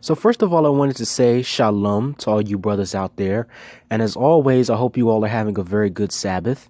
So first of all, I wanted to say Shalom to all you brothers out there. And as always, I hope you all are having a very good Sabbath.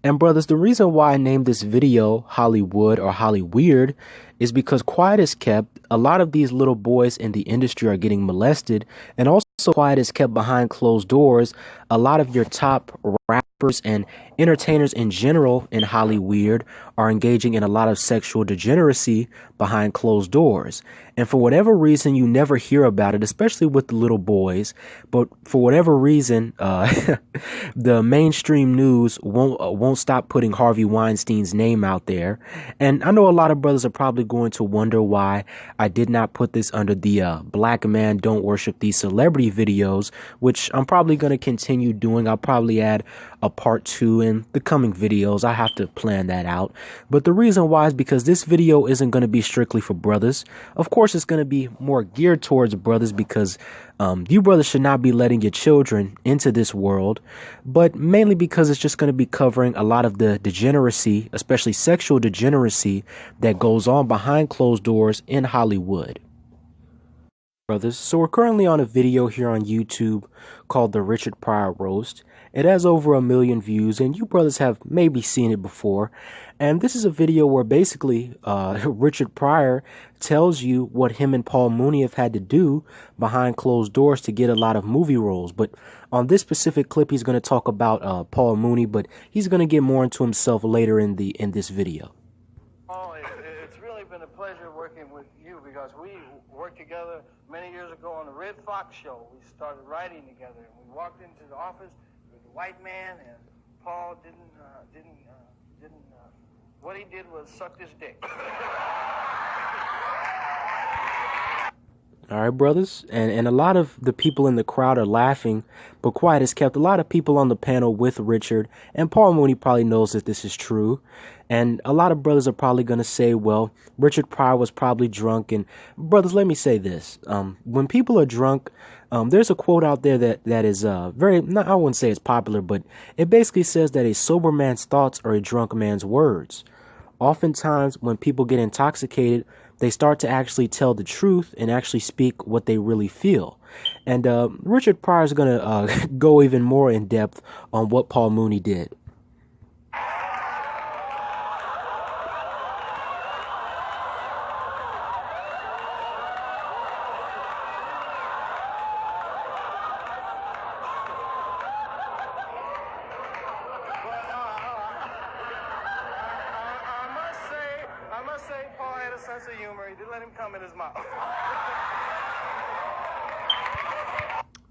And brothers, the reason why I named this video Hollywood or Hollyweird is because quiet is kept. A lot of these little boys in the industry are getting molested, and also quiet is kept behind closed doors. A lot of your top rappers and entertainers in general in Hollyweird are engaging in a lot of sexual degeneracy behind closed doors. And for whatever reason, you never hear about it, especially with the little boys. But for whatever reason, the mainstream news won't stop putting Harvey Weinstein's name out there. And I know a lot of brothers are probably going to wonder why I did not put this under the Black Man Don't Worship These Celebrity videos, which I'm probably going to continue doing. I'll probably add a part 2 in the coming videos. I have to plan that out. But the reason why is because this video isn't going to be strictly for brothers. Of course, it's going to be more geared towards brothers because you brothers should not be letting your children into this world, but mainly because it's just going to be covering a lot of the degeneracy, especially sexual degeneracy that goes on behind closed doors in Hollywood. Brothers, so we're currently on a video here on YouTube called the Richard Pryor Roast. It has over 1 million views, and you brothers have maybe seen it before. And this is a video where basically Richard Pryor tells you what him and Paul Mooney have had to do behind closed doors to get a lot of movie roles. But on this specific clip, he's going to talk about Paul Mooney, but he's going to get more into himself later in this video. Oh, it's really been a pleasure working with you because we worked together many years ago on the Red Fox show. We started writing together, and we walked into the office with a white man, and Paul didn't. What he did was suck his dick. All right, brothers, and a lot of the people in the crowd are laughing, but quiet is kept. A lot of people on the panel with Richard, and Paul Mooney probably knows that this is true. And a lot of brothers are probably going to say, well, Richard Pryor was probably drunk. And brothers, let me say this. When people are drunk, there's a quote out there that is very, I wouldn't say it's popular, but it basically says that a sober man's thoughts are a drunk man's words. Oftentimes, when people get intoxicated, they start to actually tell the truth and actually speak what they really feel. And Richard Pryor is going to go even more in depth on what Paul Mooney did. I must say, Paul had a sense of humor. He didn't let him come in his mouth.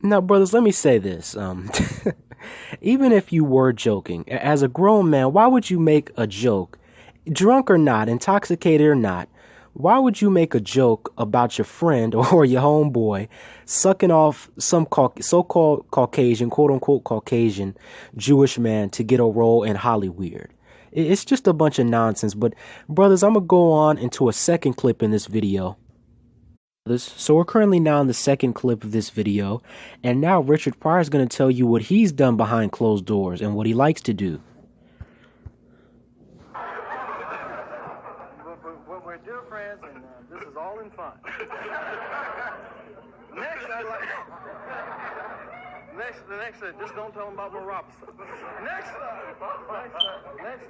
Now, brothers, let me say this. Even if you were joking, as a grown man, why would you make a joke, drunk or not, intoxicated or not? Why would you make a joke about your friend or your homeboy sucking off some so-called Caucasian, quote-unquote Caucasian, Jewish man to get a role in Hollyweird? It's just a bunch of nonsense. But brothers, I'm going to go on into a second clip in this video. So we're currently now in the second clip of this video. And now Richard Pryor is going to tell you what he's done behind closed doors and what he likes to do. We're dear friends, and this is all in fun. Next, just don't tell him about Will Robinson. Next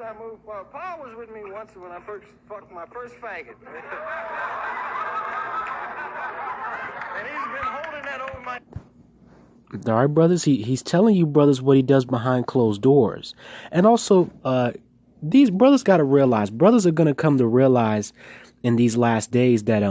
I move. Paul was with me once when I first fucked my first faggot. And he's been holding that over my... All right, brothers, he's telling you, brothers, what he does behind closed doors. And also, these brothers got to realize, brothers are going to come to realize in these last days that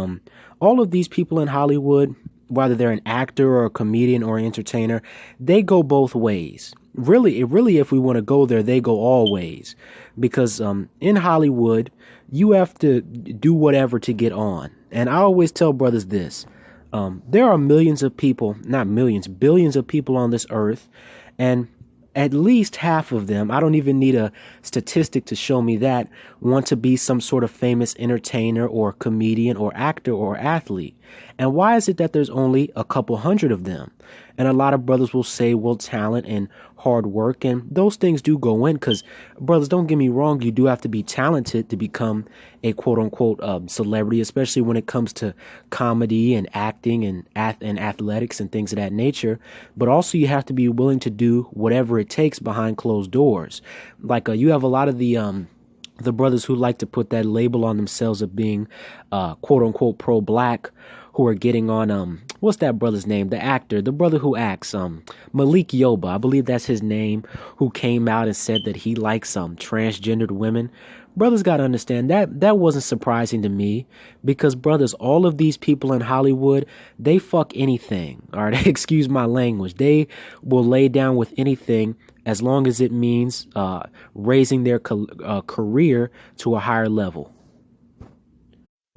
all of these people in Hollywood, whether they're an actor or a comedian or an entertainer, they go both ways. Really, if we want to go there, they go all ways. Because in Hollywood, you have to do whatever to get on. And I always tell brothers this. There are millions of people, not millions, billions of people on this earth. And at least half of them, I don't even need a statistic to show me that, want to be some sort of famous entertainer or comedian or actor or athlete. And why is it that there's only a couple hundred of them? And a lot of brothers will say, well, talent and hard work, and those things do go in, because brothers, don't get me wrong, you do have to be talented to become a quote unquote celebrity, especially when it comes to comedy and acting and athletics and things of that nature. But also you have to be willing to do whatever it takes behind closed doors. Like you have a lot of the brothers who like to put that label on themselves of being quote unquote pro-black, who are getting on what's that brother's name, the actor, the brother who acts, Malik Yoba, I believe that's his name, who came out and said that he likes transgendered women. Brothers got to understand that wasn't surprising to me, because brothers, all of these people in Hollywood, they fuck anything. All right, excuse my language. They will lay down with anything as long as it means raising their career to a higher level. All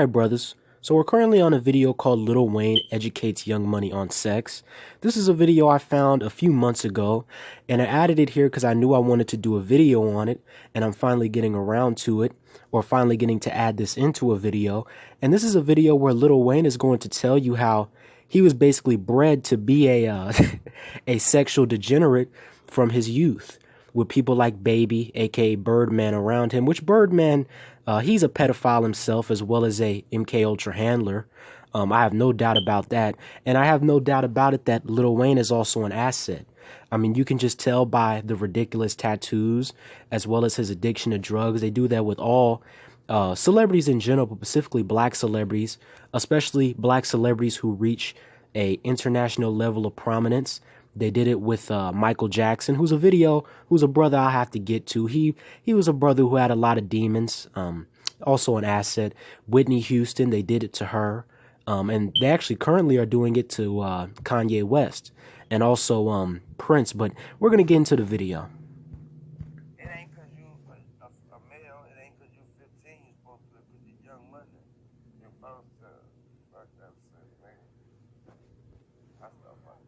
right, brothers. So we're currently on a video called Lil Wayne Educates Young Money on Sex. This is a video I found a few months ago, and I added it here because I knew I wanted to do a video on it, and I'm finally getting around to it, or finally getting to add this into a video. And this is a video where Lil Wayne is going to tell you how he was basically bred to be a a sexual degenerate from his youth, with people like Baby, aka Birdman, around him, which Birdman, he's a pedophile himself, as well as a MK Ultra handler. I have no doubt about that. And I have no doubt about it that Lil Wayne is also an asset. I mean, you can just tell by the ridiculous tattoos, as well as his addiction to drugs. They do that with all celebrities in general, but specifically black celebrities, especially black celebrities who reach a international level of prominence. They did it with Michael Jackson, who's a brother I have to get to. He was a brother who had a lot of demons, also an asset. Whitney Houston, they did it to her. And they actually currently are doing it to Kanye West and also Prince. But we're going to get into the video. It ain't because you a male, it ain't because you 15, you're supposed to put your young money. You're supposed to fuck that shit, nigga. That's no fun.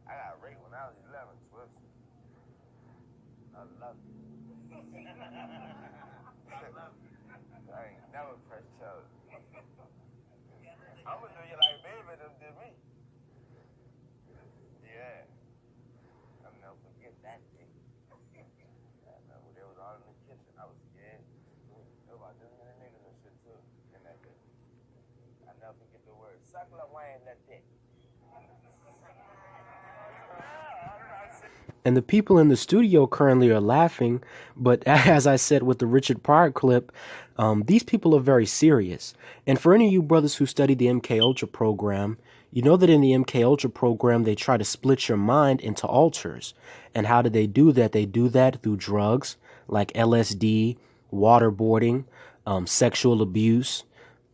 I got raped when I was 11, Twist. I love you. I ain't never pressed charges. I'm gonna do you like Baby them did me. Yeah. I'll never forget that day. I remember they was all in the kitchen. I was scared. There was about this many niggas and shit too in that day. I never forget the word. Suck Lil Wayne that dick. And the people in the studio currently are laughing, but as I said with the Richard Pryor clip, these people are very serious. And for any of you brothers who study the MK Ultra program, you know that in the MK Ultra program, they try to split your mind into alters. And how do they do that? They do that through drugs like LSD, waterboarding, sexual abuse.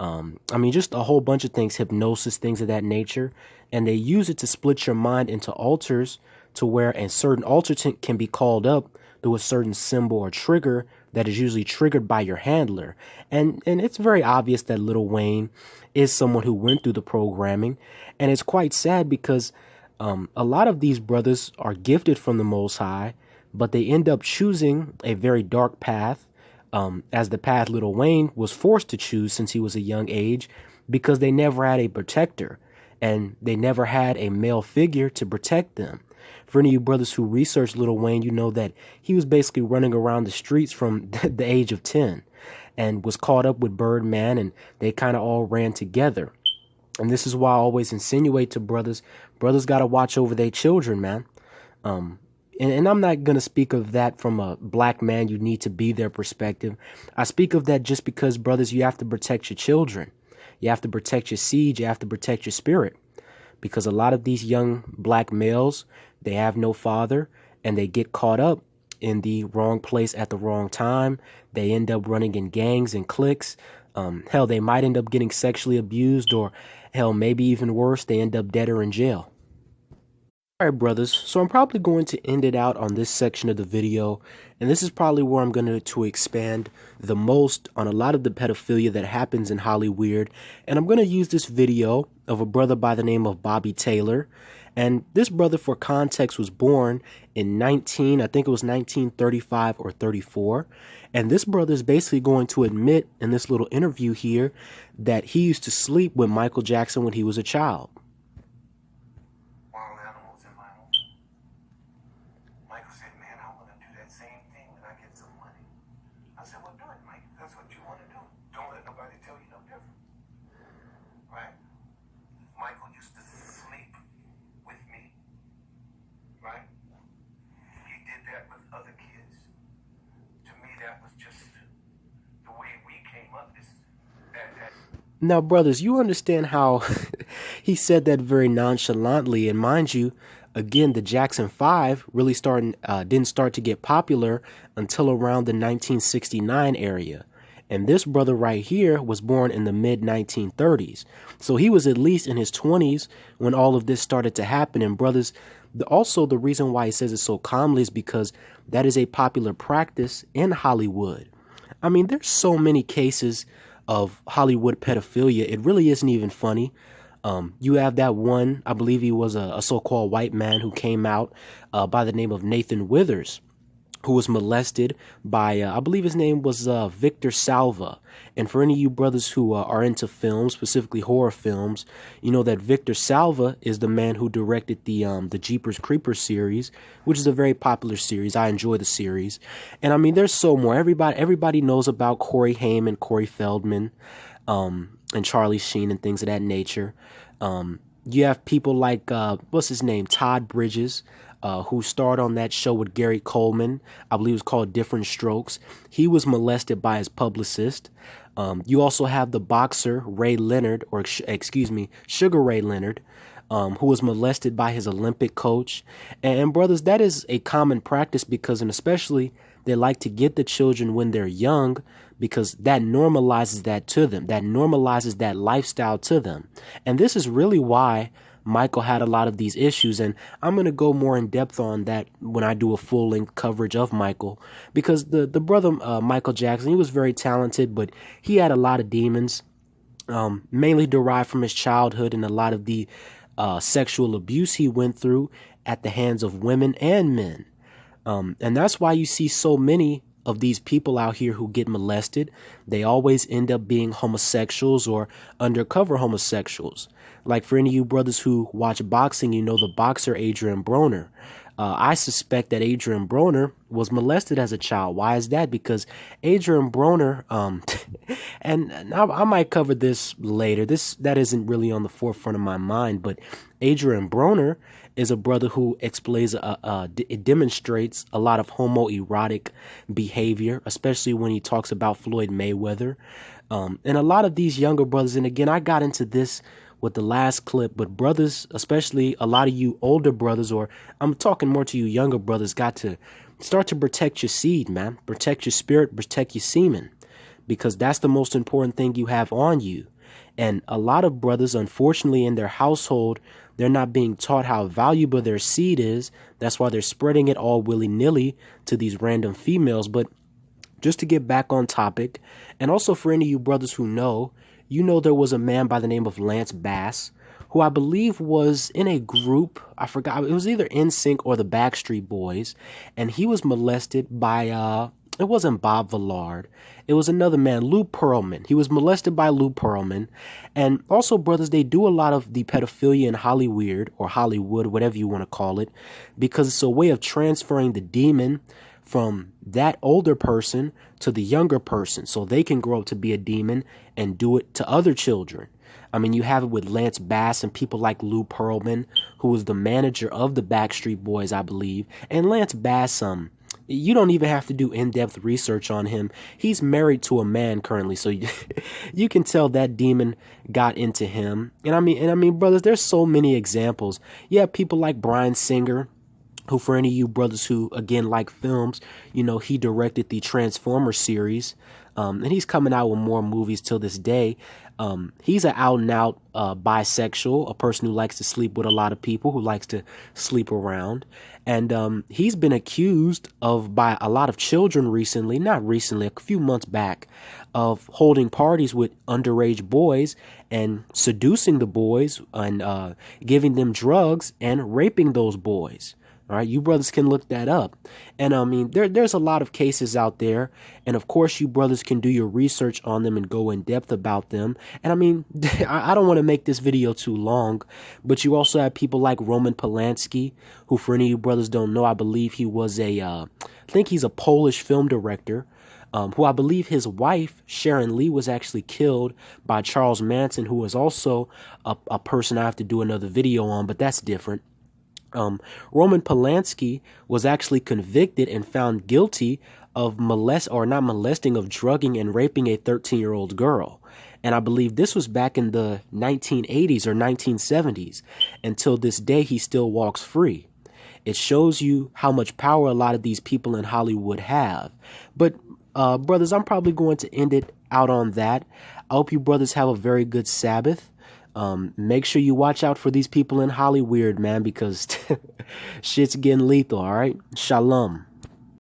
I mean, just a whole bunch of things, hypnosis, things of that nature. And they use it to split your mind into alters, to where a certain alter can be called up through a certain symbol or trigger that is usually triggered by your handler. And it's very obvious that Lil Wayne is someone who went through the programming. And it's quite sad because a lot of these brothers are gifted from the Most High, but they end up choosing a very dark path, as the path Lil Wayne was forced to choose since he was a young age, because they never had a protector and they never had a male figure to protect them. For any of you brothers who researched Lil Wayne, you know that he was basically running around the streets from the age of 10 and was caught up with Birdman, and they kind of all ran together. And this is why I always insinuate to brothers got to watch over their children, man. And I'm not going to speak of that from a black man, you need to be their perspective. I speak of that just because, brothers, you have to protect your children. You have to protect your seed. You have to protect your spirit. Because a lot of these young black males, they have no father, and they get caught up in the wrong place at the wrong time. They end up running in gangs and cliques. Hell, they might end up getting sexually abused, or hell, maybe even worse, they end up dead or in jail. All right, brothers, so I'm probably going to end it out on this section of the video, and this is probably where I'm going to expand the most on a lot of the pedophilia that happens in HOLLYWEIRD, and I'm going to use this video of a brother by the name of Bobby Taylor And this brother, for context, was born in I think it was 1935 or 34. And this brother is basically going to admit in this little interview here that he used to sleep with Michael Jackson when he was a child. Wild animals in my home. Michael said, man, I want to do that same thing when I get some money. I said, well, do it, Mike. That's what you want to do. Don't let nobody tell you no different. Right? Michael used to sleep with me. Right? He did that with other kids. To me, that was just the way we came up. Now, brothers, you understand how he said that very nonchalantly. And mind you, again, the Jackson 5 really didn't start to get popular until around the 1969 area. And this brother right here was born in the mid-1930s. So he was at least in his 20s when all of this started to happen. And brothers, also the reason why he says it so calmly is because that is a popular practice in Hollywood. I mean, there's so many cases of Hollywood pedophilia. It really isn't even funny. You have that one, I believe he was a so-called white man who came out by the name of Nathan Withers, who was molested by, I believe his name was Victor Salva. And for any of you brothers who are into films, specifically horror films, you know that Victor Salva is the man who directed the Jeepers Creepers series, which is a very popular series. I enjoy the series. And I mean, there's so more. Everybody knows about Corey Haim and Corey Feldman, and Charlie Sheen and things of that nature. You have people like, what's his name? Todd Bridges, who starred on that show with Gary Coleman. I believe it was called Different Strokes. He was molested by his publicist. You also have the boxer Ray Leonard, or excuse me, Sugar Ray Leonard, who was molested by his Olympic coach. And brothers, that is a common practice because, and especially, they like to get the children when they're young because that normalizes that to them. That normalizes that lifestyle to them. And this is really why Michael had a lot of these issues, and I'm going to go more in depth on that when I do a full-length coverage of Michael, because the brother Michael Jackson, he was very talented, but he had a lot of demons, mainly derived from his childhood and a lot of the sexual abuse he went through at the hands of women and men. And that's why you see so many of these people out here who get molested. They always end up being homosexuals or undercover homosexuals. Like for any of you brothers who watch boxing, you know the boxer Adrian Broner. I suspect that Adrian Broner was molested as a child. Why is that? Because Adrian Broner, and I might cover this later. That isn't really on the forefront of my mind, but Adrian Broner is a brother who it demonstrates a lot of homoerotic behavior, especially when he talks about Floyd Mayweather. And a lot of these younger brothers, and again, I got into this with the last clip, but brothers, especially a lot of you older brothers, or I'm talking more to you younger brothers, got to start to protect your seed, man. Protect your spirit, protect your semen, because that's the most important thing you have on you. And a lot of brothers, unfortunately, in their household, they're not being taught how valuable their seed is. That's why they're spreading it all willy-nilly to these random females. But just to get back on topic, and also for any of you brothers who know, you know there was a man by the name of Lance Bass, who I believe was in a group, I forgot, it was either NSYNC or the Backstreet Boys, and he was molested by, it wasn't Bob Villard, it was another man, Lou Pearlman. He was molested by Lou Pearlman. And also, brothers, they do a lot of the pedophilia in Hollyweird, or Hollywood, whatever you want to call it, because it's a way of transferring the demon from that older person to the younger person so they can grow up to be a demon and do it to other children. I mean, you have it with Lance Bass and people like Lou Pearlman, who was the manager of the Backstreet Boys, I believe. And Lance Bass, you don't even have to do in-depth research on him. He's married to a man currently, so you can tell that demon got into him. And I mean, brothers, there's so many examples. You have people like Bryan Singer, who, for any of you brothers who, again, like films, you know, he directed the Transformers series, and he's coming out with more movies till this day. He's an out and out bisexual, a person who likes to sleep with a lot of people, who likes to sleep around. And he's been accused of, by a lot of children recently, not recently, a few months back, of holding parties with underage boys and seducing the boys and giving them drugs and raping those boys. All right, you brothers can look that up. And I mean, there's a lot of cases out there. And of course, you brothers can do your research on them and go in depth about them. And I mean, I don't want to make this video too long, but you also have people like Roman Polanski, who, for any of you brothers don't know, I believe he was I think he's a Polish film director, who I believe his wife, Sharon Lee, was actually killed by Charles Manson, who was also a person I have to do another video on, but that's different. Roman Polanski was actually convicted and found guilty of of drugging and raping a 13-year-old girl. And I believe this was back in the 1980s or 1970s. Until this day, he still walks free. It shows you how much power a lot of these people in Hollywood have. But, brothers, I'm probably going to end it out on that. I hope you brothers have a very good Sabbath. Make sure you watch out for these people in HOLLYWEIRD, man, because shit's getting lethal, all right? Shalom.